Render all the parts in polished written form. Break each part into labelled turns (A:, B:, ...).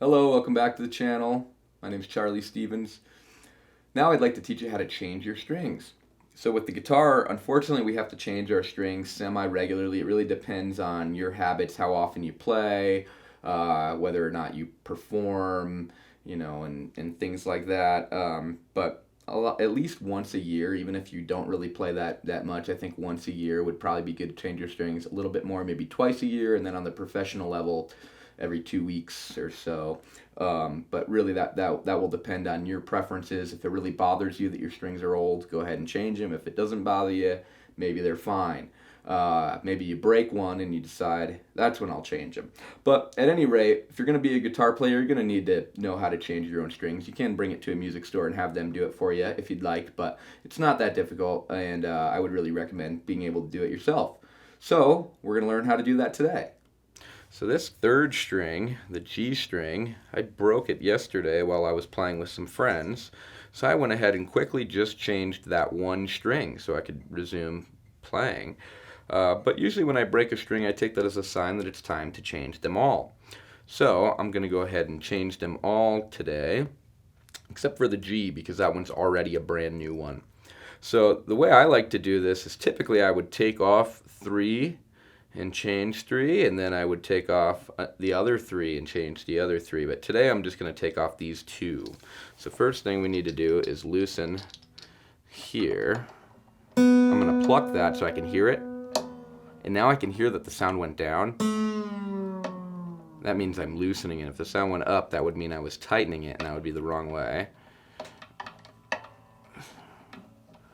A: Hello, welcome back to the channel. My name is Charlie Stevens. Now I'd like to teach you how to change your strings. So with the guitar, unfortunately we have to change our strings semi-regularly. It really depends on your habits, how often you play, whether or not you perform, and things like that. But at least once a year, even if you don't really play that much, I think once a year would probably be good to change your strings. A little bit more, maybe twice a year, and then on the professional level, every 2 weeks or so. But really, that will depend on your preferences. If it really bothers you that your strings are old, go ahead and change them. If it doesn't bother you, maybe they're fine. Maybe you break one and you decide that's when I'll change them. But at any rate, if you're going to be a guitar player, you're going to need to know how to change your own strings. You can bring it to a music store and have them do it for you if you'd like, but it's not that difficult, and I would really recommend being able to do it yourself. So we're going to learn how to do that today. So this third string, the G string, I broke it yesterday while I was playing with some friends. So I went ahead and quickly just changed that one string so I could resume playing. But usually when I break a string, I take that as a sign that it's time to change them all. So I'm going to go ahead and change them all today, except for the G, because that one's already a brand new one. So the way I like to do this is typically I would take off 3 and change 3, and then I would take off the other 3 and change the other 3. But today I'm just going to take off these 2. So first thing we need to do is loosen here. I'm going to pluck that so I can hear it. And now I can hear that the sound went down. That means I'm loosening it. If the sound went up, that would mean I was tightening it, and that would be the wrong way.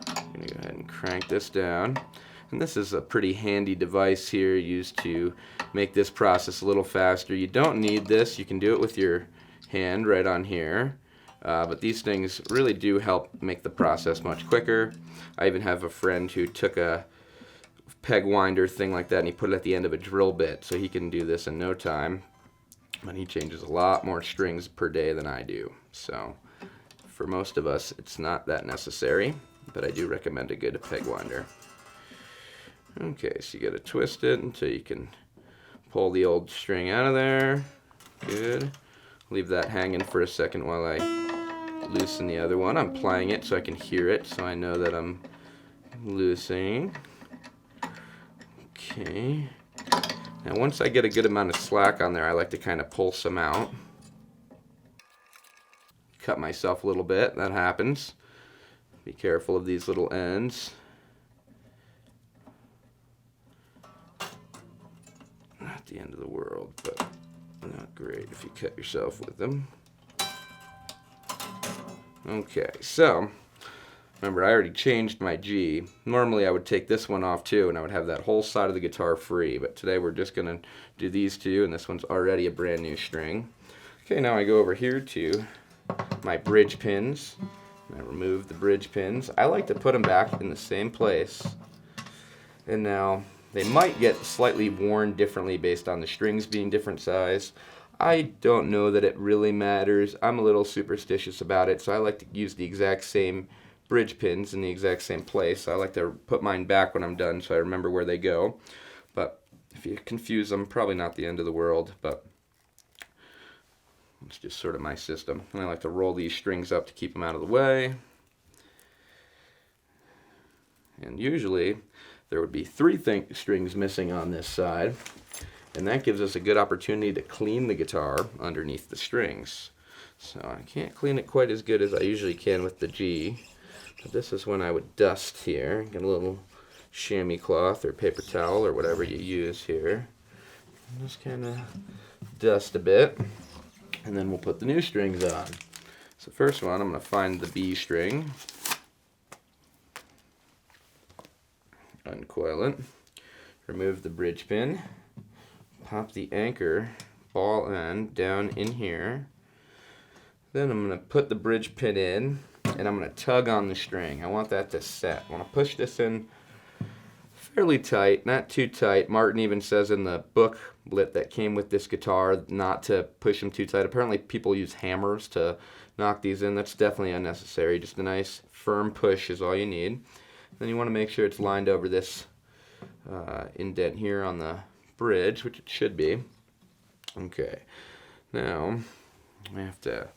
A: I'm going to go ahead and crank this down. And this is a pretty handy device here used to make this process a little faster. You don't need this. You can do it with your hand right on here. But these things really do help make the process much quicker. I even have a friend who took a peg winder thing like that and he put it at the end of a drill bit, so he can do this in no time. And he changes a lot more strings per day than I do. So for most of us, it's not that necessary, but I do recommend a good peg winder. Okay, so you got to twist it until you can pull the old string out of there. Good. Leave that hanging for a second while I loosen the other one. I'm playing it so I can hear it, so I know that I'm loosening. Okay. Now once I get a good amount of slack on there, I like to kind of pull some out. Cut myself a little bit. That happens. Be careful of these little ends. Not the end of the world, but not great if you cut yourself with them. Okay, so remember I already changed my G. Normally I would take this one off too and I would have that whole side of the guitar free, but today we're just going to do these two, and this one's already a brand new string. Okay, now I go over here to my bridge pins. I remove the bridge pins. I like to put them back in the same place. And now they might get slightly worn differently based on the strings being different size. I don't know that it really matters. I'm a little superstitious about it, so I like to use the exact same bridge pins in the exact same place. I like to put mine back when I'm done so I remember where they go. But if you confuse them, probably not the end of the world, but it's just sort of my system. And I like to roll these strings up to keep them out of the way. And usually there would be 3 strings missing on this side, and that gives us a good opportunity to clean the guitar underneath the strings. So I can't clean it quite as good as I usually can with the G, but this is when I would dust here. Get a little chamois cloth or paper towel or whatever you use here. And just kind of dust a bit, and then we'll put the new strings on. So first one, I'm going to find the B string. Uncoil it, remove the bridge pin, pop the anchor ball end down in here. Then I'm going to put the bridge pin in, and I'm going to tug on the string. I want that to set. I want to push this in fairly tight, not too tight. Martin even says in the booklet that came with this guitar not to push them too tight. Apparently people use hammers to knock these in. That's definitely unnecessary. Just a nice firm push is all you need. Then you want to make sure it's lined over this indent here on the bridge, which it should be. Okay, now I have to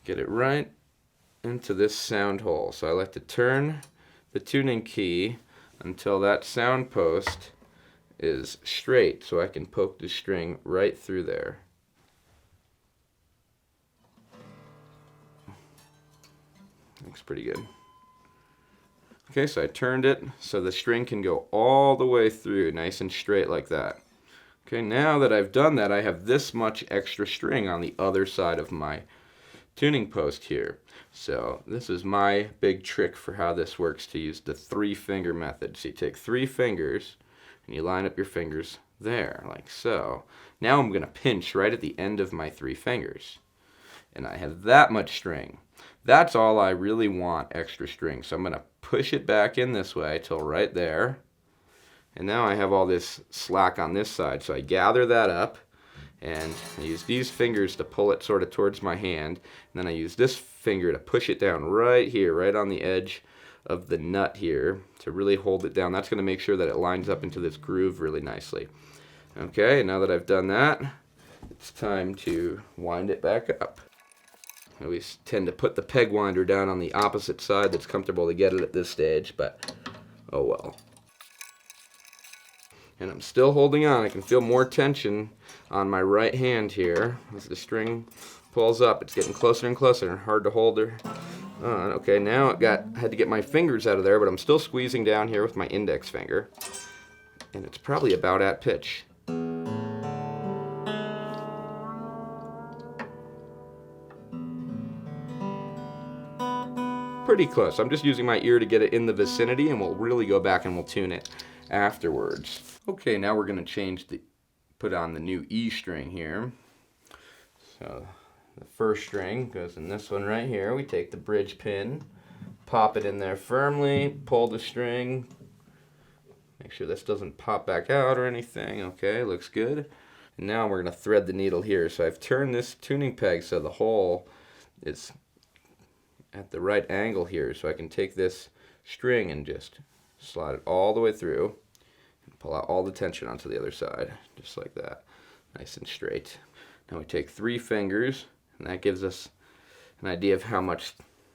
A: get it right into this sound hole. So I like to turn the tuning key until that sound post is straight so I can poke the string right through there. Looks pretty good. Okay, so I turned it so the string can go all the way through nice and straight like that. Okay, now that I've done that, I have this much extra string on the other side of my tuning post here. So this is my big trick for how this works, to use the 3-finger method. So you take 3 fingers and you line up your fingers there, like so. Now I'm going to pinch right at the end of my 3 fingers. And I have that much string. That's all I really want, extra string. So I'm going to push it back in this way till right there. And now I have all this slack on this side. So I gather that up and I use these fingers to pull it sort of towards my hand. And then I use this finger to push it down right here, right on the edge of the nut here to really hold it down. That's going to make sure that it lines up into this groove really nicely. Okay, now that I've done that, it's time to wind it back up. I always tend to put the peg winder down on the opposite side that's comfortable to get it at this stage, but oh well. And I'm still holding on. I can feel more tension on my right hand here as the string pulls up. It's getting closer and closer and hard to hold her on. Okay, now I had to get my fingers out of there, but I'm still squeezing down here with my index finger. And it's probably about at pitch. Pretty close. I'm just using my ear to get it in the vicinity, and we'll really go back and we'll tune it afterwards. Okay, now we're going to put on the new E string here. So the first string goes in this one right here. We take the bridge pin, pop it in there firmly, pull the string. Make sure this doesn't pop back out or anything. Okay, looks good. And now we're going to thread the needle here. So I've turned this tuning peg so the hole is at the right angle here, so I can take this string and just slide it all the way through and pull out all the tension onto the other side, just like that, nice and straight. Now we take 3 fingers, and that gives us an idea of how much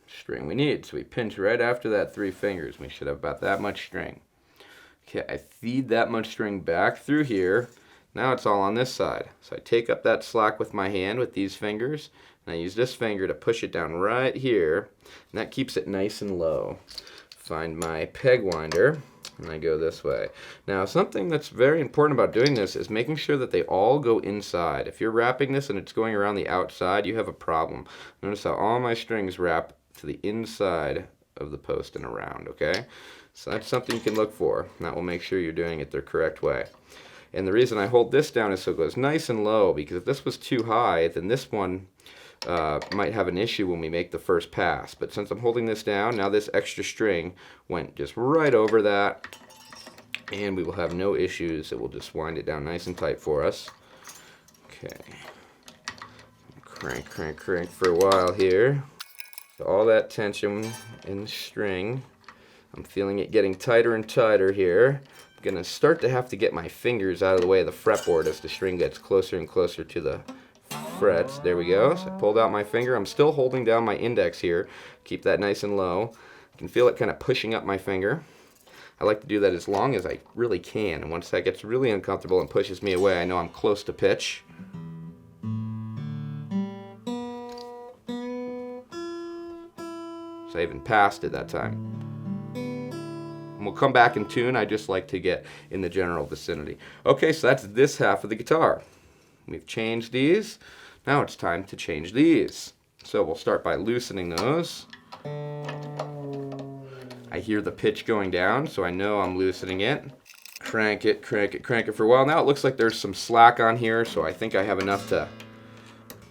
A: string we need. So we pinch right after that 3 fingers. We should have about that much string. Okay, I feed that much string back through here. Now it's all on this side. So I take up that slack with my hand with these fingers, and I use this finger to push it down right here, and that keeps it nice and low. Find my peg winder, and I go this way. Now, something that's very important about doing this is making sure that they all go inside. If you're wrapping this and it's going around the outside, you have a problem. Notice how all my strings wrap to the inside of the post and around, okay? So that's something you can look for, and that will make sure you're doing it the correct way. And the reason I hold this down is so it goes nice and low, because if this was too high, then this one might have an issue when we make the first pass. But since I'm holding this down, now this extra string went just right over that, and we will have no issues. It will just wind it down nice and tight for us. Okay. Crank, crank, crank for a while here. So all that tension in the string. I'm feeling it getting tighter and tighter here. I'm going to start to have to get my fingers out of the way of the fretboard as the string gets closer and closer to the frets. There we go. So I pulled out my finger. I'm still holding down my index here. Keep that nice and low. I can feel it kind of pushing up my finger. I like to do that as long as I really can. And once that gets really uncomfortable and pushes me away, I know I'm close to pitch. So I even passed it that time. And we'll come back and tune. I just like to get in the general vicinity. Okay, so that's this half of the guitar. We've changed these. Now it's time to change these. So we'll start by loosening those. I hear the pitch going down, so I know I'm loosening it. Crank it, crank it, crank it for a while. Now it looks like there's some slack on here, so I think I have enough to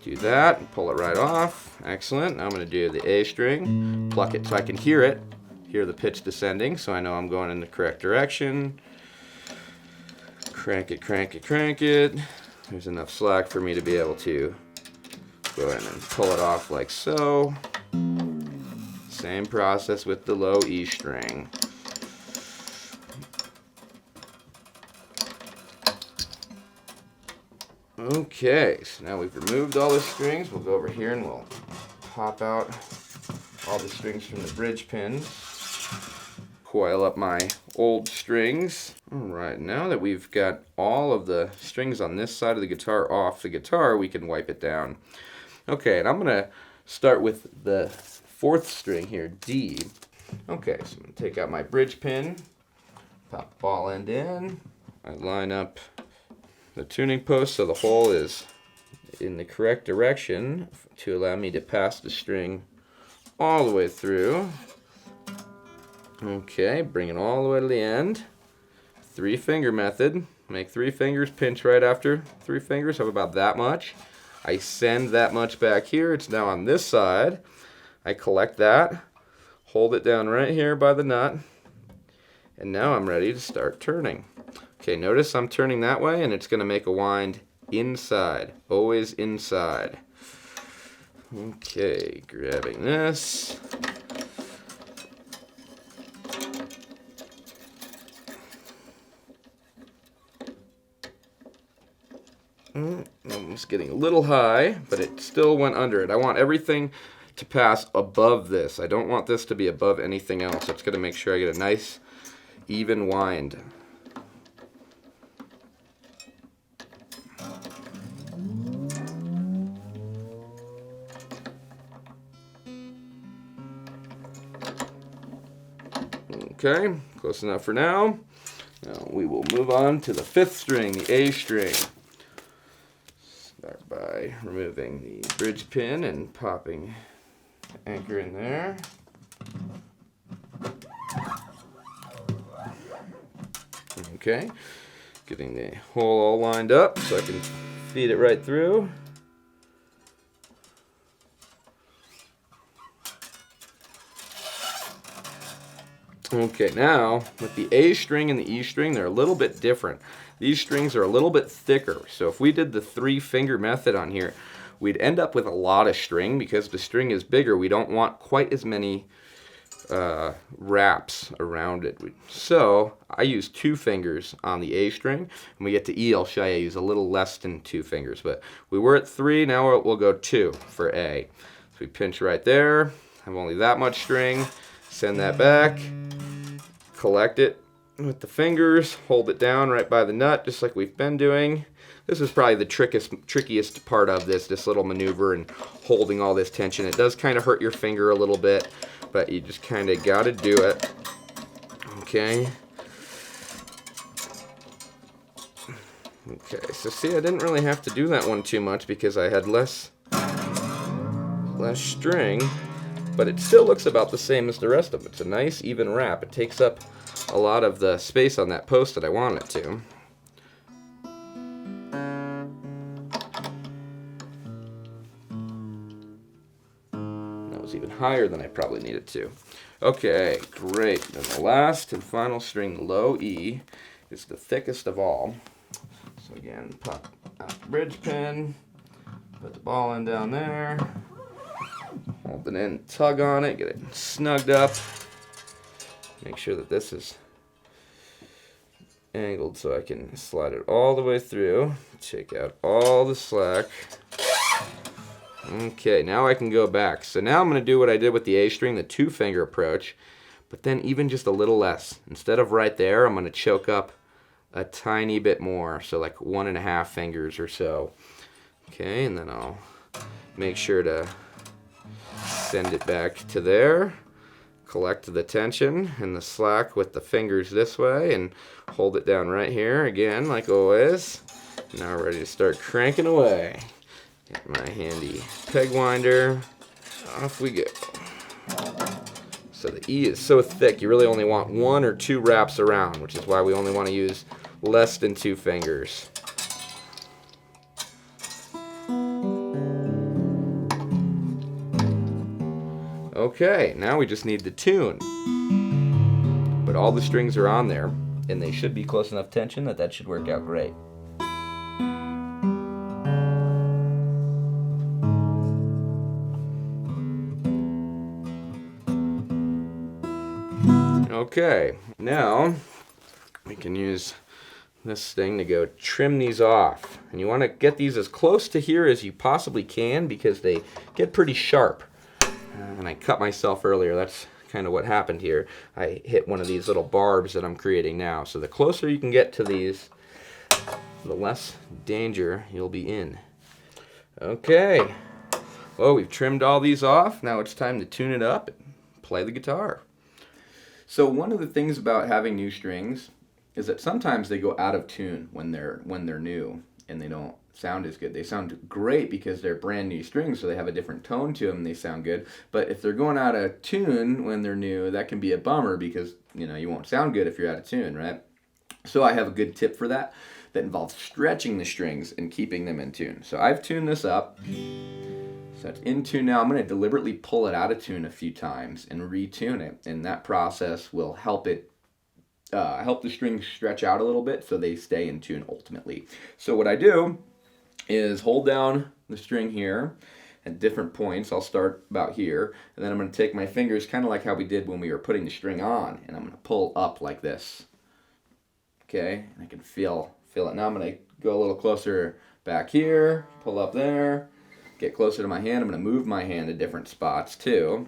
A: do that and pull it right off. Excellent. Now I'm going to do the A string, pluck it so I can hear it. Hear the pitch descending, so I know I'm going in the correct direction. Crank it, crank it, crank it. There's enough slack for me to be able to go in and pull it off like so. Same process with the low E string. Okay, so now we've removed all the strings. We'll go over here and we'll pop out all the strings from the bridge pins. Coil up my old strings. Alright, now that we've got all of the strings on this side of the guitar off the guitar, we can wipe it down. Okay, and I'm going to start with the 4th string here, D. Okay, so I'm going to take out my bridge pin, pop the ball end in. I line up the tuning post so the hole is in the correct direction to allow me to pass the string all the way through. Okay, bring it all the way to the end. 3-finger method. Make 3 fingers, pinch right after 3 fingers. Have about that much. I send that much back here. It's now on this side. I collect that, hold it down right here by the nut, and now I'm ready to start turning. Okay, notice I'm turning that way, and it's going to make a wind inside. Always inside. Okay, grabbing this. Almost getting a little high, but it still went under it. I want everything to pass above this. I don't want this to be above anything else. It's going to make sure I get a nice, even wind. Okay, close enough for now. Now we will move on to the 5th string, the A string. Start by removing the bridge pin and popping the anchor in there. Okay, getting the hole all lined up so I can feed it right through. Okay, now with the A string and the E string, they're a little bit different. These strings are a little bit thicker, so if we did the 3-finger method on here, we'd end up with a lot of string. Because the string is bigger, we don't want quite as many wraps around it. So I use 2 fingers on the A string. When we get to E, I'll show you I use a little less than 2 fingers, but we were at 3, now we'll go 2 for A. So we pinch right there, have only that much string, send that back, collect it with the fingers, hold it down right by the nut, just like we've been doing. This is probably the trickiest part of this little maneuver and holding all this tension. It does kind of hurt your finger a little bit, but you just kind of got to do it. Okay. Okay, so see, I didn't really have to do that one too much because I had less string, but it still looks about the same as the rest of it. It's a nice even wrap. It takes up a lot of the space on that post that I want it to. That was even higher than I probably needed to. Okay, great. And the last and final string, the low E, is the thickest of all. So again, pop out the bridge pin, put the ball end down there, hold it in, tug on it, get it snugged up. Make sure that this is angled so I can slide it all the way through, take out all the slack. Okay, now I can go back. So now I'm going to do what I did with the A string, the 2-finger approach, but then even just a little less. Instead of right there, I'm going to choke up a tiny bit more, so like 1.5 fingers or so. Okay, and then I'll make sure to send it back to there. Collect the tension and the slack with the fingers this way and hold it down right here again like always. Now we're ready to start cranking away. Get my handy peg winder. Off we go. So the E is so thick you really only want 1 or 2 wraps around, which is why we only want to use less than 2 fingers. Okay, now we just need the tune. But all the strings are on there, and they should be close enough tension that should work out great. Okay, now we can use this thing to go trim these off. And you want to get these as close to here as you possibly can because they get pretty sharp. And I cut myself earlier. That's kind of what happened here. I hit one of these little barbs that I'm creating now. So the closer you can get to these, the less danger you'll be in. Okay. Well, we've trimmed all these off. Now it's time to tune it up and play the guitar. So one of the things about having new strings is that sometimes they go out of tune when they're new and they don't sound as good. They sound great because they're brand new strings, so they have a different tone to them and they sound good. But if they're going out of tune when they're new, that can be a bummer because, you won't sound good if you're out of tune, right? So I have a good tip for that involves stretching the strings and keeping them in tune. So I've tuned this up. So it's in tune now. I'm going to deliberately pull it out of tune a few times and retune it, and that process will help the strings stretch out a little bit so they stay in tune ultimately. So what I do is hold down the string here at different points. I'll start about here, and then I'm going to take my fingers kind of like how we did when we were putting the string on, and I'm going to pull up like this. Okay, and I can feel it. Now I'm going to go a little closer back here, pull up there, get closer to my hand. I'm going to move my hand to different spots too.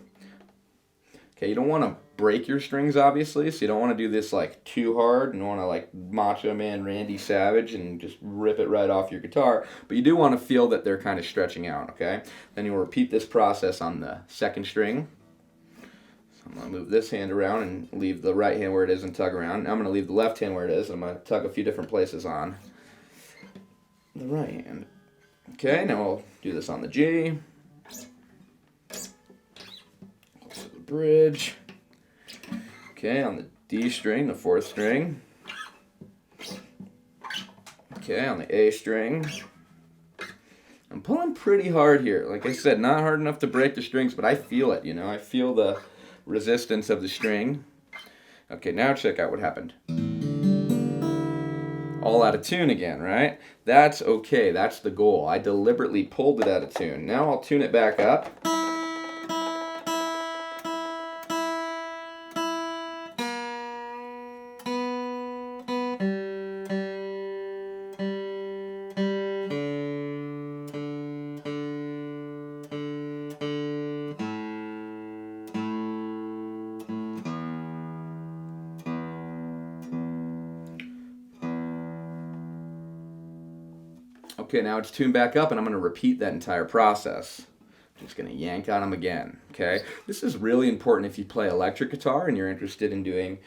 A: Okay, you don't want to break your strings, obviously, so you don't want to do this like too hard. You don't want to like Macho Man Randy Savage and just rip it right off your guitar, but you do want to feel that they're kind of stretching out, okay? Then you'll repeat this process on the second string. So I'm going to move this hand around and leave the right hand where it is and tug around. Now I'm going to leave the left hand where it is. I'm going to tug a few different places on the right hand. Okay, now we'll do this on the G. Also the bridge. Okay, on the D string, the fourth string. Okay, on the A string. I'm pulling pretty hard here. Like I said, not hard enough to break the strings, but I feel it, I feel the resistance of the string. Okay, now check out what happened. All out of tune again, right? That's okay, that's the goal. I deliberately pulled it out of tune. Now I'll tune it back up. Okay, now it's tuned back up, and I'm going to repeat that entire process. I'm just going to yank on them again, okay? This is really important if you play electric guitar and you're interested in doing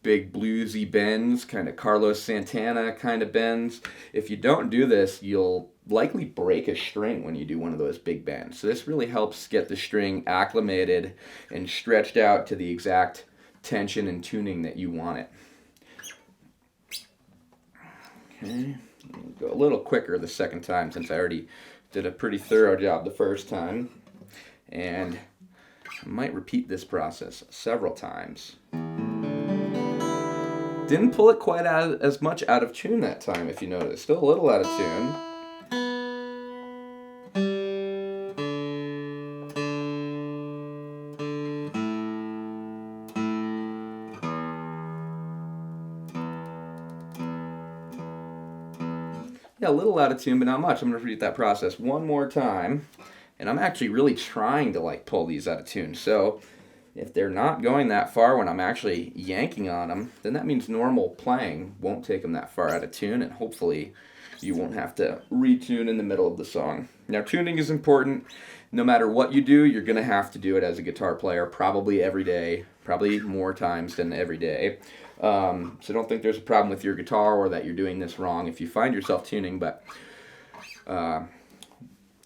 A: big bluesy bends, kind of Carlos Santana kind of bends. If you don't do this, you'll likely break a string when you do one of those big bends. So this really helps get the string acclimated and stretched out to the exact tension and tuning that you want it. Okay. Go a little quicker the second time since I already did a pretty thorough job the first time. And I might repeat this process several times. Didn't pull it quite as much out of tune that time, if you notice. Still a little out of tune. Yeah, a little out of tune, but not much. I'm going to repeat that process one more time. And I'm actually really trying to pull these out of tune. So if they're not going that far when I'm actually yanking on them, then that means normal playing won't take them that far out of tune, and hopefully you won't have to retune in the middle of the song. Now, tuning is important. No matter what you do, you're going to have to do it as a guitar player, probably every day, probably more times than every day. So don't think there's a problem with your guitar or that you're doing this wrong if you find yourself tuning, but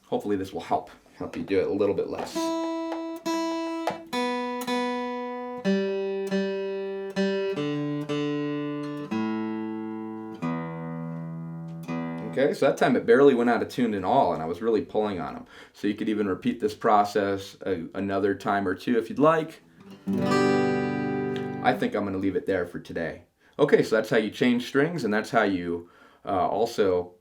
A: hopefully this will help you do it a little bit less. Okay, so that time it barely went out of tune at all, and I was really pulling on them. So you could even repeat this process another time or two if you'd like. I think I'm going to leave it there for today. Okay, so that's how you change strings, and that's how you also,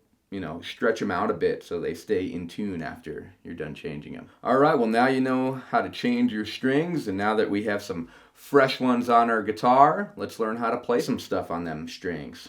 A: stretch them out a bit so they stay in tune after you're done changing them. All right, well, now you know how to change your strings, and now that we have some fresh ones on our guitar, let's learn how to play some stuff on them strings.